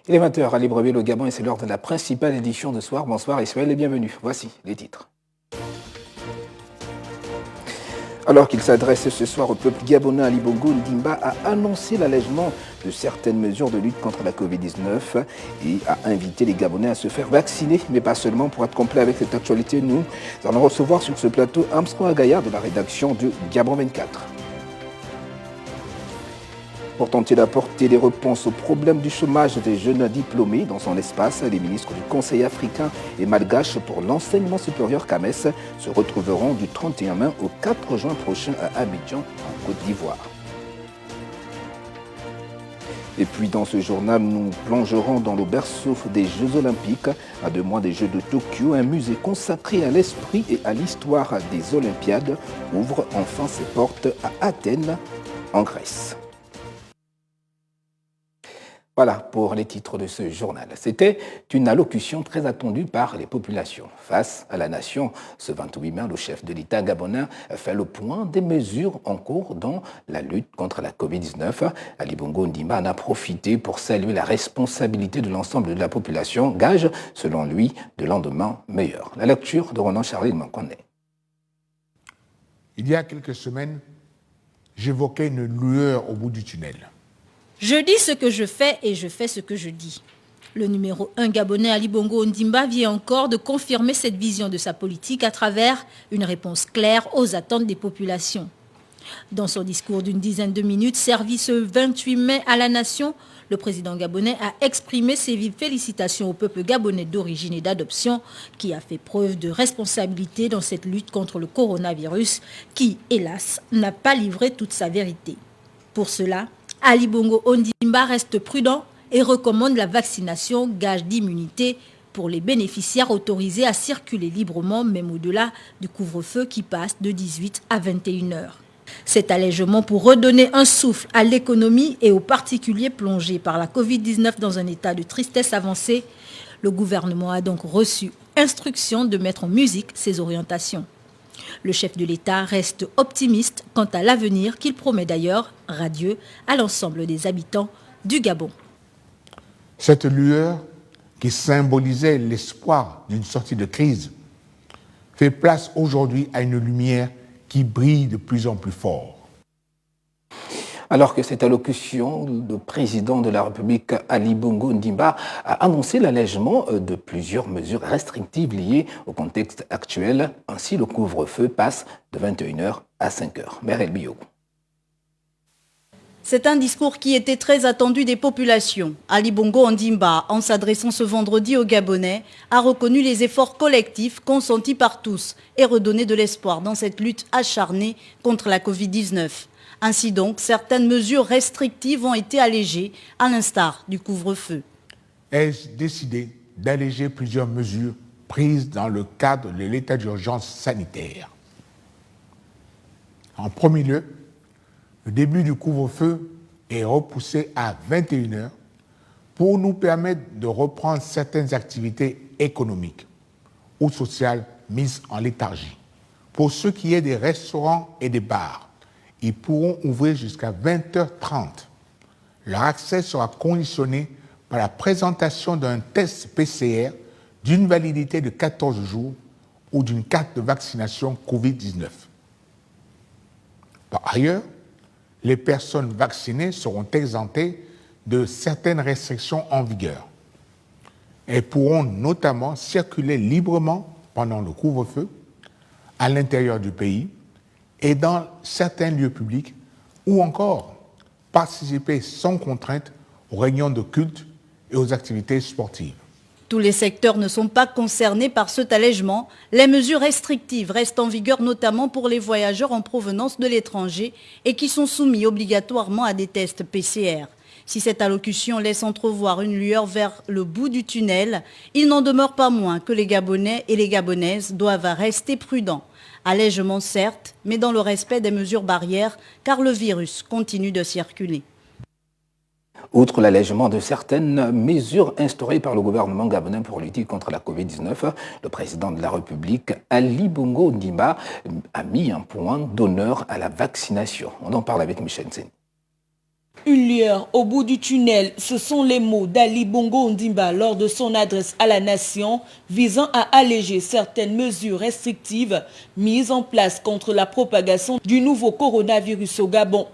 Il est 20h à Libreville au Gabon et c'est l'heure de la principale édition de soir. Bonsoir Israël et bienvenue. Voici les titres. Alors qu'il s'adresse ce soir au peuple gabonais, Ali Bongo Ondimba a annoncé l'allègement de certaines mesures de lutte contre la Covid-19 et a invité les Gabonais à se faire vacciner, mais pas seulement. Pour être complet avec cette actualité, nous allons recevoir sur ce plateau Armstrong Agaya de la rédaction de Gabon 24. Pour tenter d'apporter des réponses aux problèmes du chômage des jeunes diplômés dans son espace, les ministres du Conseil africain et malgache pour l'enseignement supérieur CAMES se retrouveront du 31 mai au 4 juin prochain à Abidjan, en Côte d'Ivoire. Et puis dans ce journal, nous plongerons dans le berceau des Jeux Olympiques. À 2 mois des Jeux de Tokyo, un musée consacré à l'esprit et à l'histoire des Olympiades ouvre enfin ses portes à Athènes, en Grèce. Voilà pour les titres de ce journal. C'était une allocution très attendue par les populations. Face à la nation, ce 28 mai, le chef de l'État gabonais fait le point des mesures en cours dans la lutte contre la Covid-19. Ali Bongo Ondimba en a profité pour saluer la responsabilité de l'ensemble de la population, gage, selon lui, de lendemain meilleur. La lecture de Ronan Charlie Mankoné. Il y a quelques semaines, j'évoquais une lueur au bout du tunnel. Je dis ce que je fais et je fais ce que je dis. Le numéro 1 gabonais Ali Bongo Ondimba vient encore de confirmer cette vision de sa politique à travers une réponse claire aux attentes des populations. Dans son discours d'une dizaine de minutes servi ce 28 mai à la nation, le président gabonais a exprimé ses vives félicitations au peuple gabonais d'origine et d'adoption qui a fait preuve de responsabilité dans cette lutte contre le coronavirus qui, hélas, n'a pas livré toute sa vérité. Pour cela, Ali Bongo Ondimba reste prudent et recommande la vaccination, gage d'immunité pour les bénéficiaires autorisés à circuler librement, même au-delà du couvre-feu qui passe de 18 à 21 heures. Cet allègement pour redonner un souffle à l'économie et aux particuliers plongés par la Covid-19 dans un état de tristesse avancée, le gouvernement a donc reçu instruction de mettre en musique ses orientations. Le chef de l'État reste optimiste quant à l'avenir qu'il promet d'ailleurs radieux à l'ensemble des habitants du Gabon. Cette lueur qui symbolisait l'espoir d'une sortie de crise fait place aujourd'hui à une lumière qui brille de plus en plus fort. Alors que cette allocution, le président de la République, Ali Bongo Ondimba, a annoncé l'allègement de plusieurs mesures restrictives liées au contexte actuel. Ainsi, le couvre-feu passe de 21h à 5h. Merel Biogou. C'est un discours qui était très attendu des populations. Ali Bongo Ondimba, en s'adressant ce vendredi aux Gabonais, a reconnu les efforts collectifs consentis par tous et redonné de l'espoir dans cette lutte acharnée contre la Covid-19. Ainsi donc, certaines mesures restrictives ont été allégées, à l'instar du couvre-feu. Ai-je décidé d'alléger plusieurs mesures prises dans le cadre de l'état d'urgence sanitaire. En premier lieu, le début du couvre-feu est repoussé à 21h pour nous permettre de reprendre certaines activités économiques ou sociales mises en léthargie. Pour ce qui est des restaurants et des bars, ils pourront ouvrir jusqu'à 20h30. Leur accès sera conditionné par la présentation d'un test PCR d'une validité de 14 jours ou d'une carte de vaccination Covid-19. Par ailleurs, les personnes vaccinées seront exemptées de certaines restrictions en vigueur. Elles pourront notamment circuler librement pendant le couvre-feu, à l'intérieur du pays et dans certains lieux publics, ou encore participer sans contrainte aux réunions de culte et aux activités sportives. Tous les secteurs ne sont pas concernés par cet allègement. Les mesures restrictives restent en vigueur notamment pour les voyageurs en provenance de l'étranger et qui sont soumis obligatoirement à des tests PCR. Si cette allocution laisse entrevoir une lueur vers le bout du tunnel, il n'en demeure pas moins que les Gabonais et les Gabonaises doivent rester prudents. Allègement certes, mais dans le respect des mesures barrières, car le virus continue de circuler. Outre l'allègement de certaines mesures instaurées par le gouvernement gabonais pour lutter contre la Covid-19, le président de la République, Ali Bongo Ondimba, a mis un point d'honneur à la vaccination. On en parle avec Michel Sen. Une lueur au bout du tunnel, ce sont les mots d'Ali Bongo Ondimba lors de son adresse à la nation visant à alléger certaines mesures restrictives mises en place contre la propagation du nouveau coronavirus au Gabon.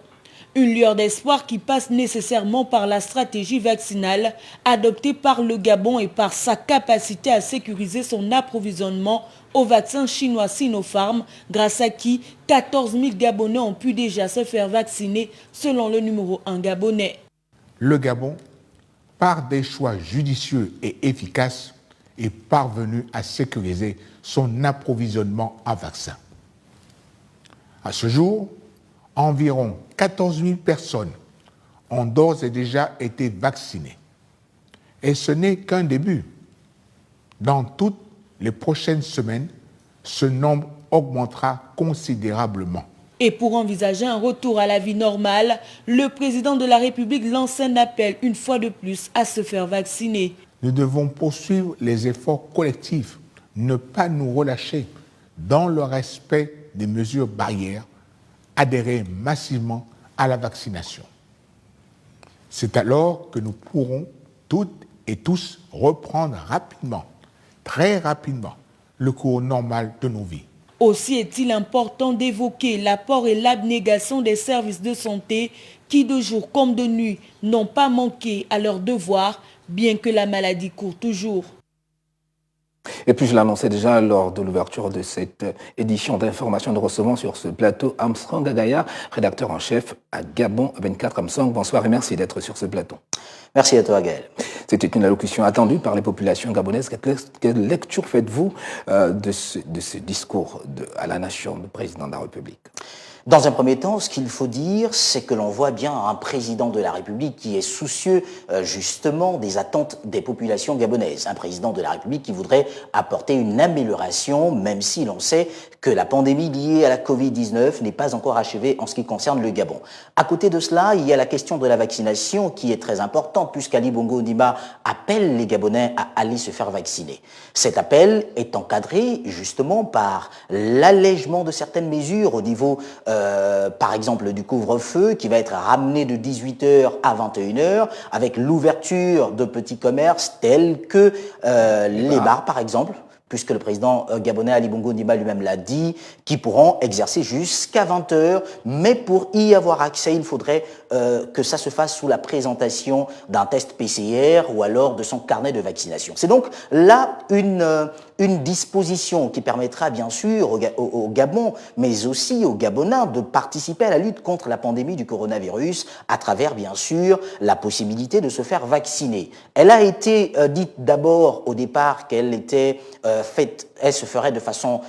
Une lueur d'espoir qui passe nécessairement par la stratégie vaccinale adoptée par le Gabon et par sa capacité à sécuriser son approvisionnement au vaccin chinois Sinopharm, grâce à qui 14 000 Gabonais ont pu déjà se faire vacciner selon le numéro 1 gabonais. Le Gabon, par des choix judicieux et efficaces, est parvenu à sécuriser son approvisionnement en vaccins. À ce jour, environ 14 000 personnes ont d'ores et déjà été vaccinées. Et ce n'est qu'un début. Dans toutes les prochaines semaines, ce nombre augmentera considérablement. Et pour envisager un retour à la vie normale, le président de la République lance un appel une fois de plus à se faire vacciner. Nous devons poursuivre les efforts collectifs, ne pas nous relâcher dans le respect des mesures barrières, adhérer massivement à la vaccination. C'est alors que nous pourrons toutes et tous reprendre rapidement, très rapidement, le cours normal de nos vies. Aussi est-il important d'évoquer l'apport et l'abnégation des services de santé qui, de jour comme de nuit, n'ont pas manqué à leurs devoirs, bien que la maladie court toujours. Et puis je l'annonçais déjà lors de l'ouverture de cette édition d'information, de recevant sur ce plateau Armstrong Agaya, rédacteur en chef à Gabon 24 Armstrong. Bonsoir et merci d'être sur ce plateau. Merci à toi Gaël. C'était une allocution attendue par les populations gabonaises. Quelle lecture faites-vous de ce discours à la nation du président de la République ? Dans un premier temps, ce qu'il faut dire, c'est que l'on voit bien un président de la République qui est soucieux justement des attentes des populations gabonaises. Un président de la République qui voudrait apporter une amélioration, même si l'on sait que la pandémie liée à la Covid-19 n'est pas encore achevée en ce qui concerne le Gabon. À côté de cela, il y a la question de la vaccination qui est très importante, puisqu'Ali Bongo Ondimba appelle les Gabonais à aller se faire vacciner. Cet appel est encadré justement par l'allègement de certaines mesures au niveau par exemple du couvre-feu qui va être ramené de 18h à 21h avec l'ouverture de petits commerces tels que les bars par exemple, puisque le président gabonais Ali Bongo Ondimba lui-même l'a dit, qui pourront exercer jusqu'à 20h, mais pour y avoir accès, il faudrait que ça se fasse sous la présentation d'un test PCR ou alors de son carnet de vaccination. C'est donc là une disposition qui permettra bien sûr au Gabon, mais aussi aux Gabonais de participer à la lutte contre la pandémie du coronavirus à travers bien sûr la possibilité de se faire vacciner. Elle a été dite d'abord au départ qu'elle était elle se ferait de façon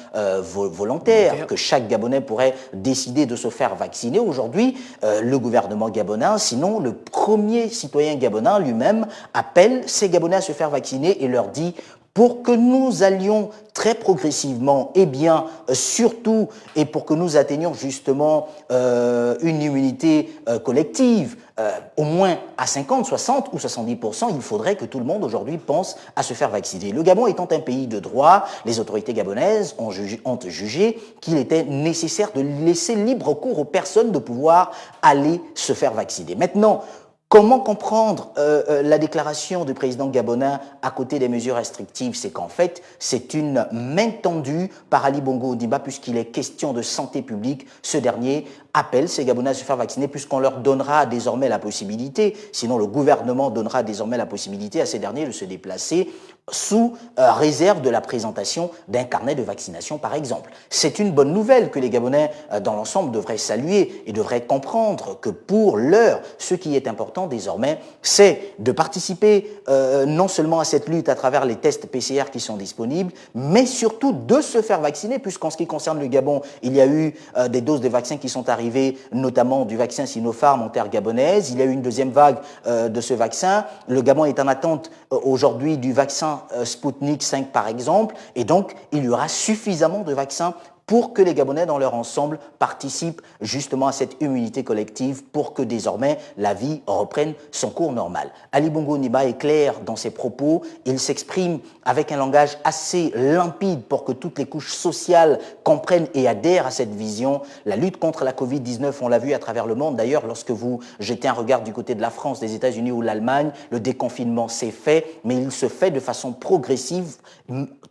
volontaire, que chaque Gabonais pourrait décider de se faire vacciner. Aujourd'hui, le gouvernement gabonais, sinon le premier citoyen gabonais lui-même, appelle ces Gabonais à se faire vacciner et leur dit pour que nous allions très progressivement, et bien surtout, et pour que nous atteignions justement une immunité collective, au moins à 50, 60 ou 70%, il faudrait que tout le monde aujourd'hui pense à se faire vacciner. Le Gabon étant un pays de droit, les autorités gabonaises ont jugé qu'il était nécessaire de laisser libre cours aux personnes de pouvoir aller se faire vacciner. Maintenant, comment comprendre la déclaration du président gabonais à côté des mesures restrictives? C'est qu'en fait, c'est une main tendue par Ali Bongo Ondimba puisqu'il est question de santé publique. Ce dernier appelle ces Gabonais à se faire vacciner puisqu'on leur donnera désormais la possibilité, sinon le gouvernement donnera désormais la possibilité à ces derniers de se déplacer sous réserve de la présentation d'un carnet de vaccination par exemple. C'est une bonne nouvelle que les Gabonais dans l'ensemble devraient saluer et devraient comprendre que pour l'heure, ce qui est important désormais, c'est de participer non seulement à cette lutte à travers les tests PCR qui sont disponibles, mais surtout de se faire vacciner puisqu'en ce qui concerne le Gabon, il y a eu des doses de vaccins qui sont arrivées, notamment du vaccin Sinopharm en terre gabonaise. Il y a eu une deuxième vague de ce vaccin. Le Gabon est en attente aujourd'hui du vaccin Sputnik 5 par exemple, et donc il y aura suffisamment de vaccins pour que les Gabonais dans leur ensemble participent justement à cette immunité collective pour que désormais la vie reprenne son cours normal. Ali Bongo Ondimba est clair dans ses propos, il s'exprime avec un langage assez limpide pour que toutes les couches sociales comprennent et adhèrent à cette vision. La lutte contre la Covid-19, on l'a vu à travers le monde. D'ailleurs, lorsque vous jetez un regard du côté de la France, des États-Unis ou l'Allemagne, le déconfinement s'est fait, mais il se fait de façon progressive,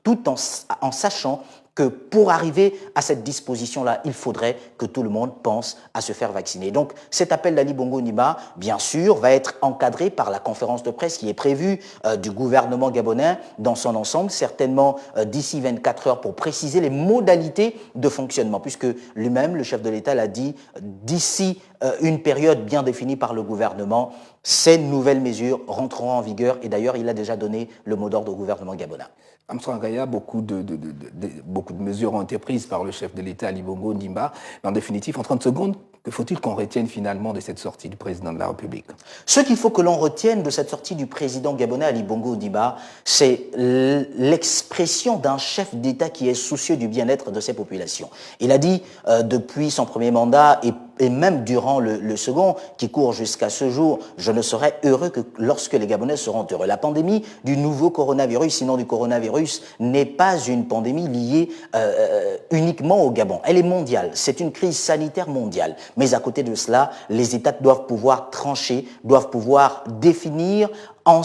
tout en sachant que pour arriver à cette disposition-là, il faudrait que tout le monde pense à se faire vacciner. Donc cet appel d'Ali Bongo Ondimba, bien sûr, va être encadré par la conférence de presse qui est prévue du gouvernement gabonais dans son ensemble, certainement d'ici 24 heures pour préciser les modalités de fonctionnement, puisque lui-même, le chef de l'État, l'a dit, d'ici une période bien définie par le gouvernement, ces nouvelles mesures rentreront en vigueur et d'ailleurs, il a déjà donné le mot d'ordre au gouvernement gabonais. Armstrong Ngaya, beaucoup de mesures ont été prises par le chef de l'État, Ali Bongo Ondimba. Mais en définitive, en 30 secondes, que faut-il qu'on retienne finalement de cette sortie du président de la République? Ce qu'il faut que l'on retienne de cette sortie du président gabonais Ali Bongo Ondimba, c'est l'expression d'un chef d'État qui est soucieux du bien-être de ses populations. Il a dit depuis son premier mandat et même durant le second, qui court jusqu'à ce jour, je ne serai heureux que lorsque les Gabonais seront heureux. La pandémie du nouveau coronavirus, sinon du coronavirus, n'est pas une pandémie liée uniquement au Gabon. Elle est mondiale, c'est une crise sanitaire mondiale. Mais à côté de cela, les États doivent pouvoir trancher, doivent pouvoir définir dans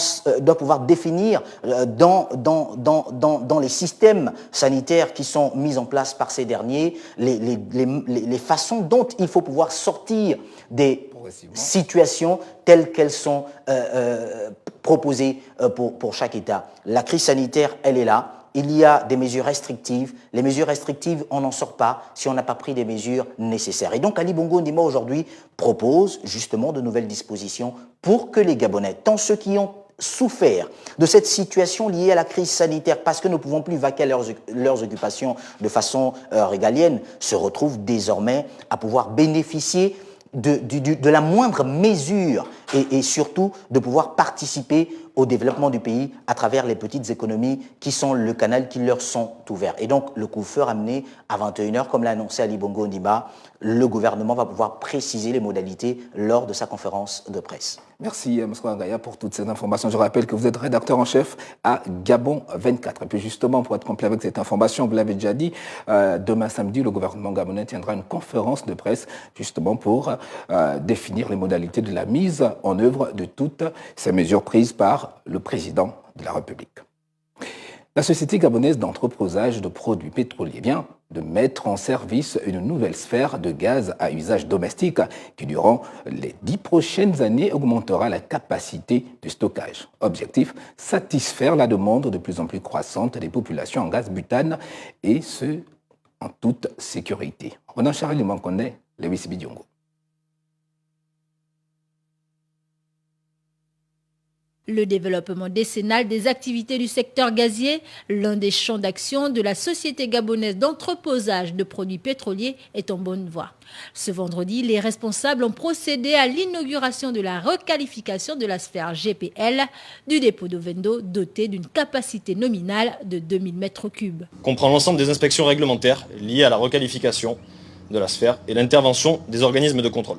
les systèmes sanitaires qui sont mis en place par ces derniers, les façons dont il faut pouvoir sortir des situations telles qu'elles sont proposées pour chaque État. La crise sanitaire, elle est là. Il y a des mesures restrictives. Les mesures restrictives, on n'en sort pas si on n'a pas pris des mesures nécessaires. Et donc, Ali Bongo Ondimba, aujourd'hui, propose justement de nouvelles dispositions pour que les Gabonais, tant ceux qui ont souffert de cette situation liée à la crise sanitaire, parce que ne pouvons plus vaquer à leurs occupations de façon régalienne, se retrouvent désormais à pouvoir bénéficier de la moindre mesure et surtout de pouvoir participer au développement du pays à travers les petites économies qui sont le canal qui leur sont ouverts. Et donc, le couvre-feu ramené à 21h, comme l'a annoncé Ali Bongo Ondimba, le gouvernement va pouvoir préciser les modalités lors de sa conférence de presse. Merci, M. Ngaya, pour toutes ces informations. Je rappelle que vous êtes rédacteur en chef à Gabon 24. Et puis justement, pour être complet avec cette information, vous l'avez déjà dit, demain samedi, le gouvernement gabonais tiendra une conférence de presse justement pour définir les modalités de la mise en œuvre de toutes ces mesures prises par le président de la République. La société gabonaise d'entreposage de produits pétroliers vient de mettre en service une nouvelle sphère de gaz à usage domestique qui, durant les 10 prochaines années, augmentera la capacité de stockage. Objectif, satisfaire la demande de plus en plus croissante des populations en gaz butane et ce, en toute sécurité. Ronan Charles Mankone, Lewis Bidiongo. Le développement décennal des activités du secteur gazier, l'un des champs d'action de la Société gabonaise d'entreposage de produits pétroliers, est en bonne voie. Ce vendredi, les responsables ont procédé à l'inauguration de la requalification de la sphère GPL du dépôt d'Ovendo doté d'une capacité nominale de 2000 m3. Comprend l'ensemble des inspections réglementaires liées à la requalification de la sphère et l'intervention des organismes de contrôle.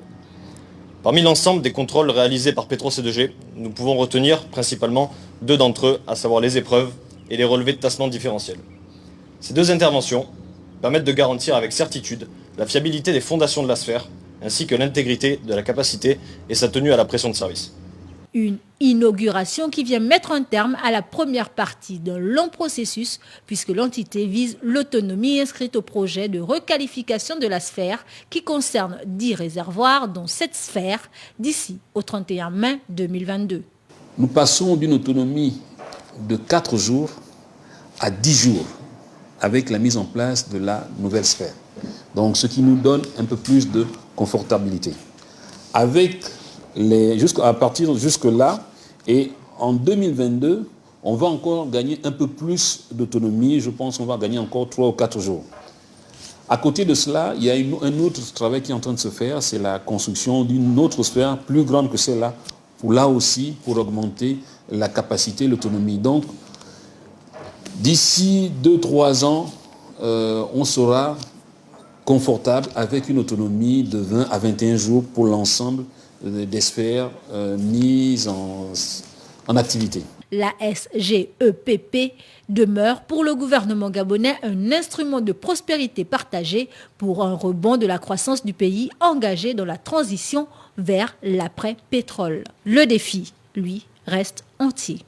Parmi l'ensemble des contrôles réalisés par Petro C2G, nous pouvons retenir principalement 2 d'entre eux, à savoir les épreuves et les relevés de tassement différentiel. Ces 2 interventions permettent de garantir avec certitude la fiabilité des fondations de la sphère, ainsi que l'intégrité de la capacité et sa tenue à la pression de service. Une inauguration qui vient mettre un terme à la première partie d'un long processus puisque l'entité vise l'autonomie inscrite au projet de requalification de la sphère qui concerne 10 réservoirs dont 7 sphères d'ici au 31 mai 2022. Nous passons d'une autonomie de 4 jours à 10 jours avec la mise en place de la nouvelle sphère. Donc ce qui nous donne un peu plus de confortabilité. Avec jusque-là, et en 2022, on va encore gagner un peu plus d'autonomie. Je pense qu'on va gagner encore 3 ou 4 jours. À côté de cela, il y a un autre travail qui est en train de se faire, c'est la construction d'une autre sphère plus grande que celle-là, pour augmenter la capacité, l'autonomie. Donc, d'ici 2-3 ans, on sera confortable avec une autonomie de 20 à 21 jours pour l'ensemble des sphères mises en activité. La SGEPP demeure pour le gouvernement gabonais un instrument de prospérité partagée pour un rebond de la croissance du pays engagé dans la transition vers l'après-pétrole. Le défi, lui, reste entier.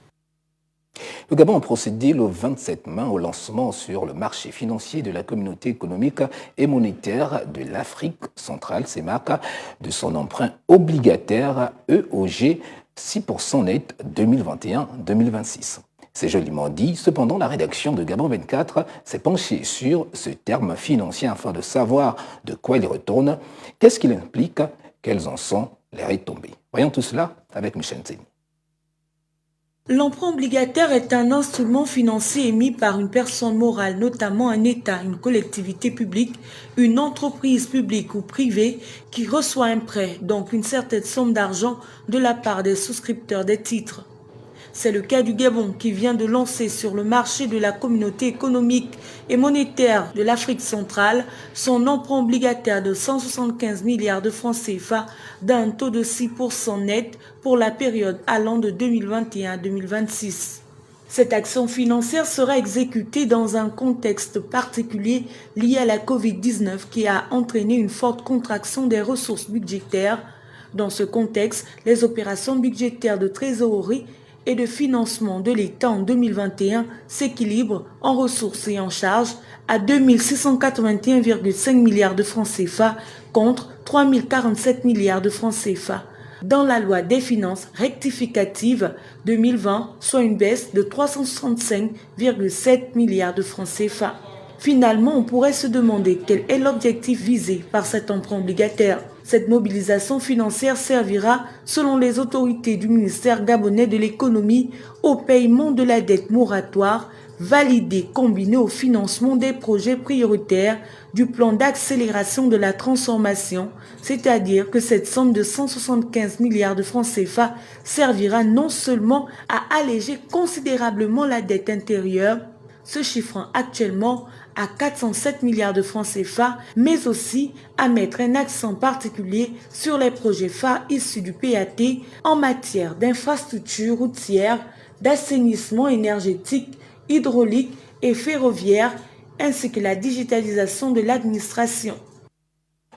Le Gabon a procédé le 27 mai au lancement sur le marché financier de la Communauté économique et monétaire de l'Afrique centrale, CEMAC, de son emprunt obligataire EOG 6% net 2021-2026. C'est joliment dit, cependant la rédaction de Gabon 24 s'est penchée sur ce terme financier afin de savoir de quoi il retourne, qu'est-ce qu'il implique, quelles en sont les retombées. Voyons tout cela avec Michel Nzeni. L'emprunt obligataire est un instrument financier émis par une personne morale, notamment un État, une collectivité publique, une entreprise publique ou privée qui reçoit un prêt, donc une certaine somme d'argent de la part des souscripteurs des titres. C'est le cas du Gabon qui vient de lancer sur le marché de la Communauté économique et monétaire de l'Afrique centrale son emprunt obligataire de 175 milliards de francs CFA d'un taux de 6% net pour la période allant de 2021 à 2026. Cette action financière sera exécutée dans un contexte particulier lié à la Covid-19 qui a entraîné une forte contraction des ressources budgétaires. Dans ce contexte, les opérations budgétaires de trésorerie et de financement de l'État en 2021 s'équilibrent en ressources et en charges à 2681,5 milliards de francs CFA contre 3047 milliards de francs CFA dans la loi des finances rectificative 2020, soit une baisse de 365,7 milliards de francs CFA. Finalement, on pourrait se demander quel est l'objectif visé par cet emprunt obligataire. Cette mobilisation financière servira, selon les autorités du ministère gabonais de l'économie, au paiement de la dette moratoire, validée combinée au financement des projets prioritaires du plan d'accélération de la transformation, c'est-à-dire que cette somme de 175 milliards de francs CFA servira non seulement à alléger considérablement la dette intérieure, se chiffrant actuellement à 407 milliards de francs CFA, mais aussi à mettre un accent particulier sur les projets phares issus du PAT en matière d'infrastructures routières, d'assainissement énergétique, hydraulique et ferroviaire, ainsi que la digitalisation de l'administration.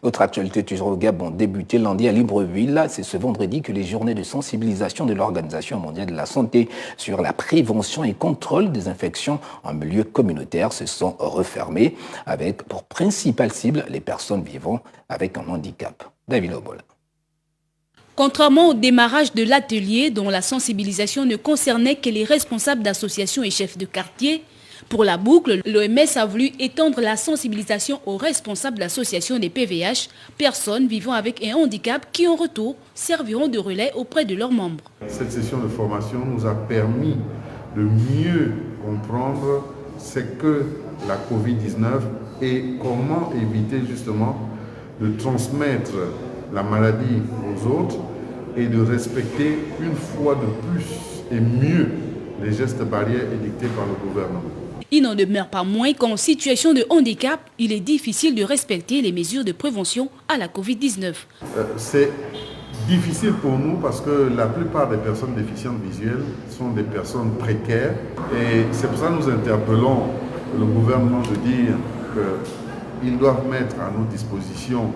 Autre actualité toujours au Gabon, débuté lundi à Libreville, c'est ce vendredi que les journées de sensibilisation de l'Organisation mondiale de la santé sur la prévention et contrôle des infections en milieu communautaire se sont refermées avec pour principale cible les personnes vivant avec un handicap. David Obola. Contrairement au démarrage de l'atelier dont la sensibilisation ne concernait que les responsables d'associations et chefs de quartier, pour la boucle, l'OMS a voulu étendre la sensibilisation aux responsables d'associations des PVH, personnes vivant avec un handicap qui en retour serviront de relais auprès de leurs membres. Cette session de formation nous a permis de mieux comprendre ce que la Covid-19 et comment éviter justement de transmettre la maladie aux autres et de respecter une fois de plus et mieux les gestes barrières édictés par le gouvernement. Il n'en demeure pas moins qu'en situation de handicap, il est difficile de respecter les mesures de prévention à la Covid-19. C'est difficile pour nous parce que la plupart des personnes déficientes visuelles sont des personnes précaires et c'est pour ça que nous interpellons le gouvernement de dire qu'ils doivent mettre à notre disposition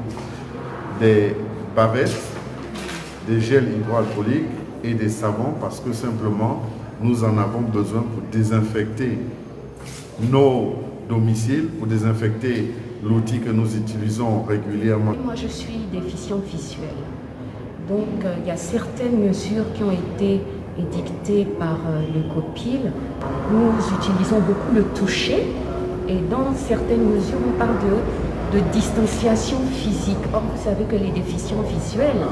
des bavettes, des gels hydroalcooliques et des savons parce que simplement nous en avons besoin pour désinfecter nos domiciles, pour désinfecter l'outil que nous utilisons régulièrement. Moi je suis déficiente visuelle, donc il y a certaines mesures qui ont été édictées par le COPIL. Nous utilisons beaucoup le toucher et dans certaines mesures on parle de distanciation physique. Or vous savez que les déficients visuels,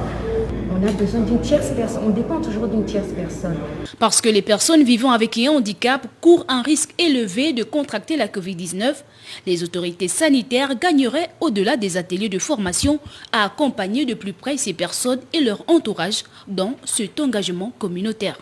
on a besoin d'une tierce personne, on dépend toujours d'une tierce personne. Parce que les personnes vivant avec un handicap courent un risque élevé de contracter la Covid-19, les autorités sanitaires gagneraient, au-delà des ateliers de formation, à accompagner de plus près ces personnes et leur entourage dans cet engagement communautaire.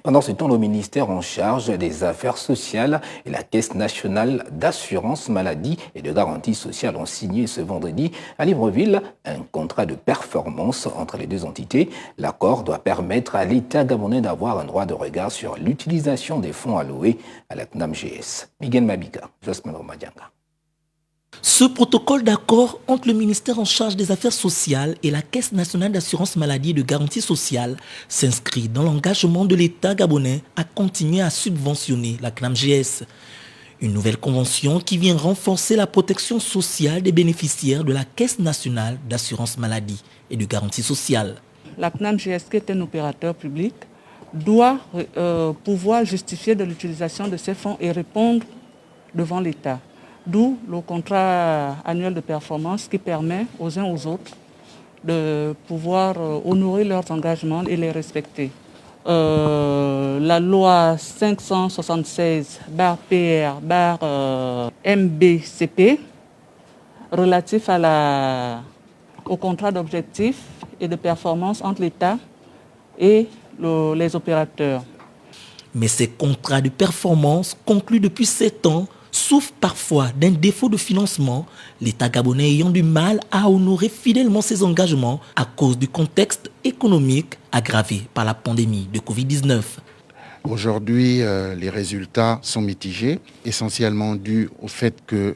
Pendant ce temps, le ministère en charge des Affaires sociales et la Caisse nationale d'assurance maladie et de garantie sociale ont signé ce vendredi à Libreville un contrat de performance entre les deux entités. L'accord doit permettre à l'État gabonais d'avoir un droit de regard sur l'utilisation des fonds alloués à la CNAMGS. Miguel Mabika, Josman Romadianga. Ce protocole d'accord entre le ministère en charge des Affaires sociales et la Caisse nationale d'assurance maladie et de garantie sociale s'inscrit dans l'engagement de l'État gabonais à continuer à subventionner la CNAMGS. Une nouvelle convention qui vient renforcer la protection sociale des bénéficiaires de la Caisse nationale d'assurance maladie et de garantie sociale. La CNAMGS, qui est un opérateur public, doit pouvoir justifier de l'utilisation de ces fonds et répondre devant l'État. D'où le contrat annuel de performance qui permet aux uns aux autres de pouvoir honorer leurs engagements et les respecter. La loi 576/PR/MBCP relatif au contrat d'objectifs et de performance entre l'État et les opérateurs. Mais ces contrats de performance conclus depuis 7 ans souffrent parfois d'un défaut de financement, l'État gabonais ayant du mal à honorer fidèlement ses engagements à cause du contexte économique aggravé par la pandémie de Covid-19. Aujourd'hui, les résultats sont mitigés, essentiellement dus au fait que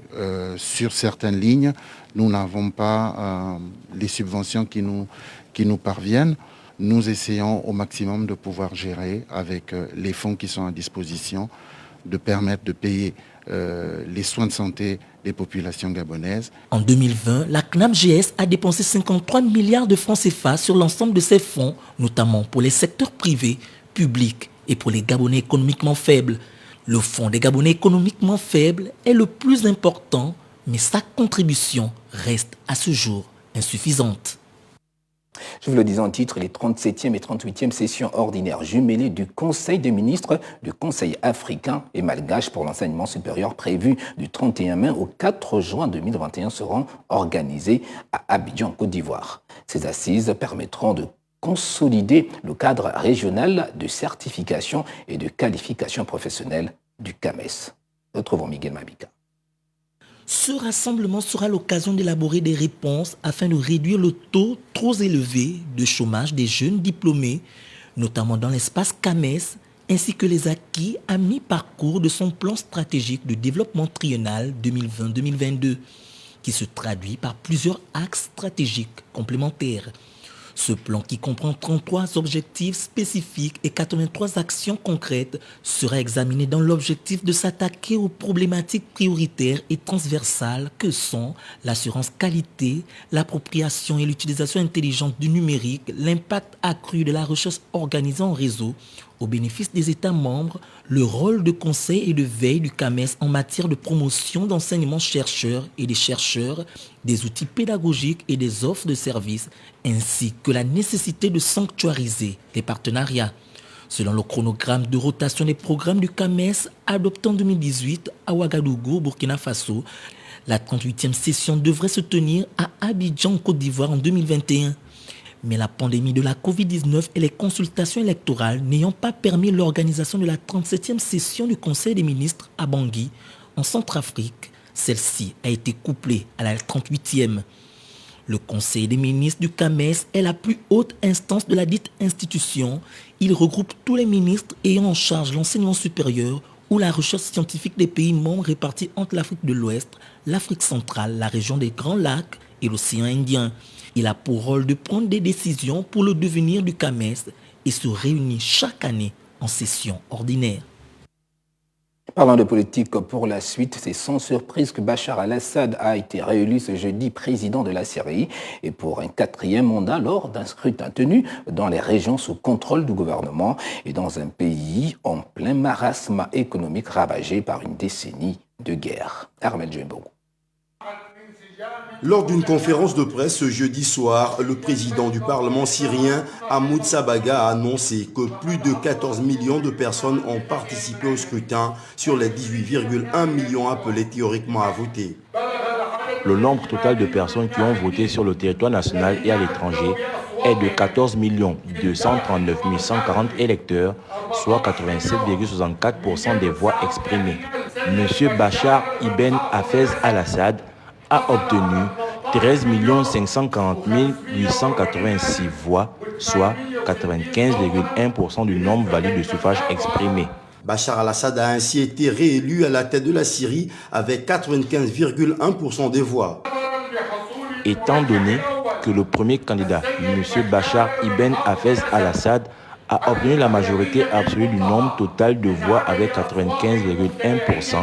sur certaines lignes, nous n'avons pas les subventions qui nous parviennent. Nous essayons au maximum de pouvoir gérer avec les fonds qui sont à disposition, de permettre de payer les soins de santé des populations gabonaises. En 2020, la CNAMGS a dépensé 53 milliards de francs CFA sur l'ensemble de ses fonds, notamment pour les secteurs privés, publics et pour les Gabonais économiquement faibles. Le fonds des Gabonais économiquement faibles est le plus important, mais sa contribution reste à ce jour insuffisante. Je vous le disais en titre, les 37e et 38e sessions ordinaires jumelées du Conseil des ministres du Conseil africain et malgache pour l'enseignement supérieur prévues du 31 mai au 4 juin 2021 seront organisées à Abidjan, Côte d'Ivoire. Ces assises permettront de consolider le cadre régional de certification et de qualification professionnelle du CAMES. Retrouvons Miguel Mabika. Ce rassemblement sera l'occasion d'élaborer des réponses afin de réduire le taux trop élevé de chômage des jeunes diplômés, notamment dans l'espace CAMES, ainsi que les acquis à mi-parcours de son plan stratégique de développement triennal 2020-2022, qui se traduit par plusieurs axes stratégiques complémentaires. Ce plan, qui comprend 33 objectifs spécifiques et 83 actions concrètes, sera examiné dans l'objectif de s'attaquer aux problématiques prioritaires et transversales que sont l'assurance qualité, l'appropriation et l'utilisation intelligente du numérique, l'impact accru de la recherche organisée en réseau, au bénéfice des États membres, le rôle de conseil et de veille du CAMES en matière de promotion d'enseignement-chercheurs et des chercheurs, des outils pédagogiques et des offres de services, ainsi que la nécessité de sanctuariser les partenariats. Selon le chronogramme de rotation des programmes du CAMES adopté en 2018 à Ouagadougou, Burkina Faso, la 38e session devrait se tenir à Abidjan, Côte d'Ivoire en 2021. Mais la pandémie de la Covid-19 et les consultations électorales n'ayant pas permis l'organisation de la 37e session du Conseil des ministres à Bangui, en Centrafrique, celle-ci a été couplée à la 38e. Le Conseil des ministres du CAMES est la plus haute instance de la dite institution. Il regroupe tous les ministres ayant en charge l'enseignement supérieur ou la recherche scientifique des pays membres répartis entre l'Afrique de l'Ouest, l'Afrique centrale, la région des Grands Lacs et l'océan Indien. Il a pour rôle de prendre des décisions pour le devenir du CAMES et se réunit chaque année en session ordinaire. Parlant de politique pour la suite, c'est sans surprise que Bachar al-Assad a été réélu ce jeudi président de la Syrie et pour un 4e mandat lors d'un scrutin tenu dans les régions sous contrôle du gouvernement et dans un pays en plein marasme économique ravagé par une décennie de guerre. Armel Djembo. Lors d'une conférence de presse ce jeudi soir, le président du Parlement syrien, Hamoud Sabaga, a annoncé que plus de 14 millions de personnes ont participé au scrutin sur les 18,1 millions appelés théoriquement à voter. Le nombre total de personnes qui ont voté sur le territoire national et à l'étranger est de 14 239 140 électeurs, soit 87,64% des voix exprimées. M. Bachar Ibn Hafez al-Assad a obtenu 13 540 886 voix, soit 95,1% du nombre valide de suffrages exprimés. Bachar al-Assad a ainsi été réélu à la tête de la Syrie avec 95,1% des voix. Étant donné que le premier candidat, M. Bachar Ibn Hafez al-Assad, a obtenu la majorité absolue du nombre total de voix avec 95,1%,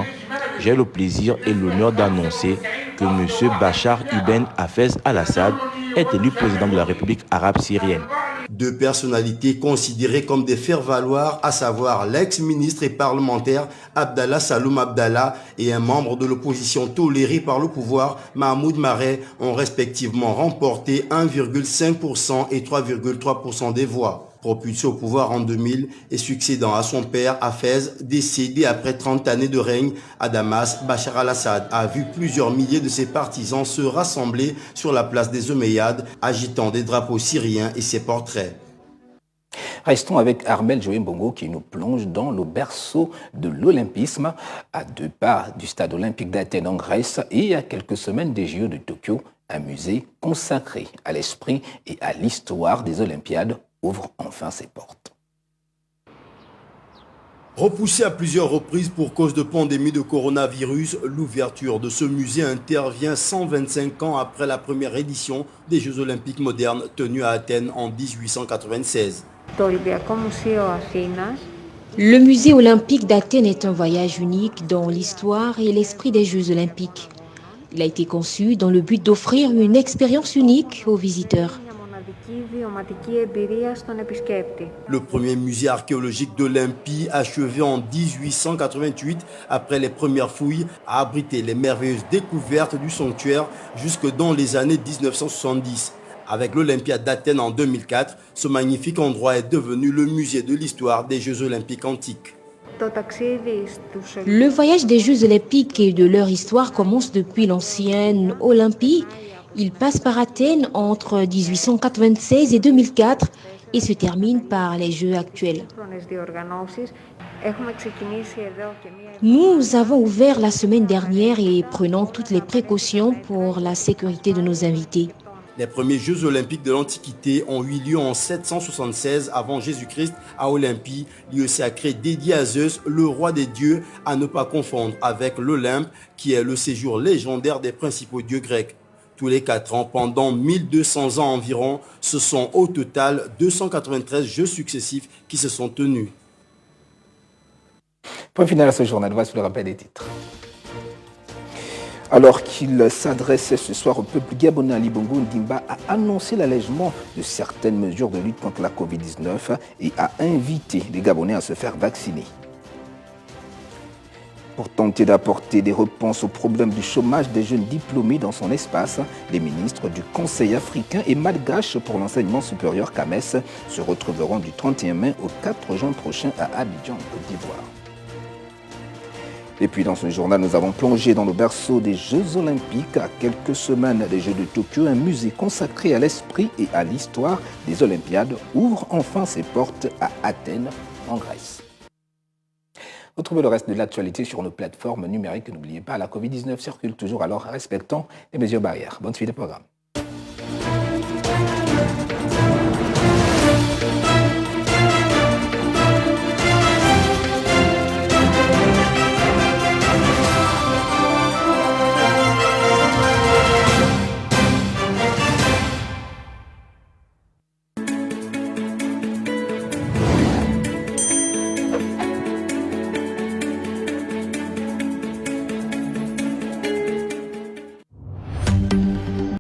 j'ai le plaisir et l'honneur d'annoncer que M. Bachar Ibn Hafez al-Assad est élu président de la République arabe syrienne. Deux personnalités considérées comme des faire-valoir, à savoir l'ex-ministre et parlementaire Abdallah Saloum Abdallah et un membre de l'opposition toléré par le pouvoir, Mahmoud Mareh, ont respectivement remporté 1,5% et 3,3% des voix. Propulsé au pouvoir en 2000 et succédant à son père Hafez, décédé après 30 années de règne à Damas, Bachar al-Assad a vu plusieurs milliers de ses partisans se rassembler sur la place des Omeyyades, agitant des drapeaux syriens et ses portraits. Restons avec Armel Joëmbongo qui nous plonge dans le berceau de l'olympisme, à 2 pas du stade olympique d'Athènes en Grèce et à quelques semaines des JO de Tokyo, un musée consacré à l'esprit et à l'histoire des Olympiades ouvre enfin ses portes. Repoussé à plusieurs reprises pour cause de pandémie de coronavirus, l'ouverture de ce musée intervient 125 ans après la première édition des Jeux olympiques modernes tenus à Athènes en 1896. Le musée olympique d'Athènes est un voyage unique dans l'histoire et l'esprit des Jeux olympiques. Il a été conçu dans le but d'offrir une expérience unique aux visiteurs. Le premier musée archéologique d'Olympie, achevé en 1888 après les premières fouilles, a abrité les merveilleuses découvertes du sanctuaire jusque dans les années 1970. Avec l'Olympiade d'Athènes en 2004, ce magnifique endroit est devenu le musée de l'histoire des Jeux olympiques antiques. Le voyage des Jeux olympiques et de leur histoire commence depuis l'ancienne Olympie. Il passe par Athènes entre 1896 et 2004 et se termine par les Jeux actuels. Nous avons ouvert la semaine dernière et prenons toutes les précautions pour la sécurité de nos invités. Les premiers Jeux olympiques de l'Antiquité ont eu lieu en 776 avant Jésus-Christ à Olympie, lieu sacré dédié à Zeus, le roi des dieux, à ne pas confondre avec l'Olympe, qui est le séjour légendaire des principaux dieux grecs. Tous les 4 ans, pendant 1200 ans environ, ce sont au total 293 Jeux successifs qui se sont tenus. Point final à ce journal, voici le rappel des titres. Alors qu'il s'adressait ce soir au peuple gabonais, Ali Bongo Ondimba a annoncé l'allègement de certaines mesures de lutte contre la Covid-19 et a invité les Gabonais à se faire vacciner. Pour tenter d'apporter des réponses au problème du chômage des jeunes diplômés dans son espace, les ministres du Conseil africain et malgache pour l'enseignement supérieur CAMES se retrouveront du 31 mai au 4 juin prochain à Abidjan, Côte d'Ivoire. Et puis dans ce journal, nous avons plongé dans le berceau des Jeux olympiques. À quelques semaines des Jeux de Tokyo, un musée consacré à l'esprit et à l'histoire des Olympiades ouvre enfin ses portes à Athènes, en Grèce. Retrouvez le reste de l'actualité sur nos plateformes numériques. N'oubliez pas, la Covid-19 circule toujours, alors respectons les mesures barrières. Bonne suite des programmes.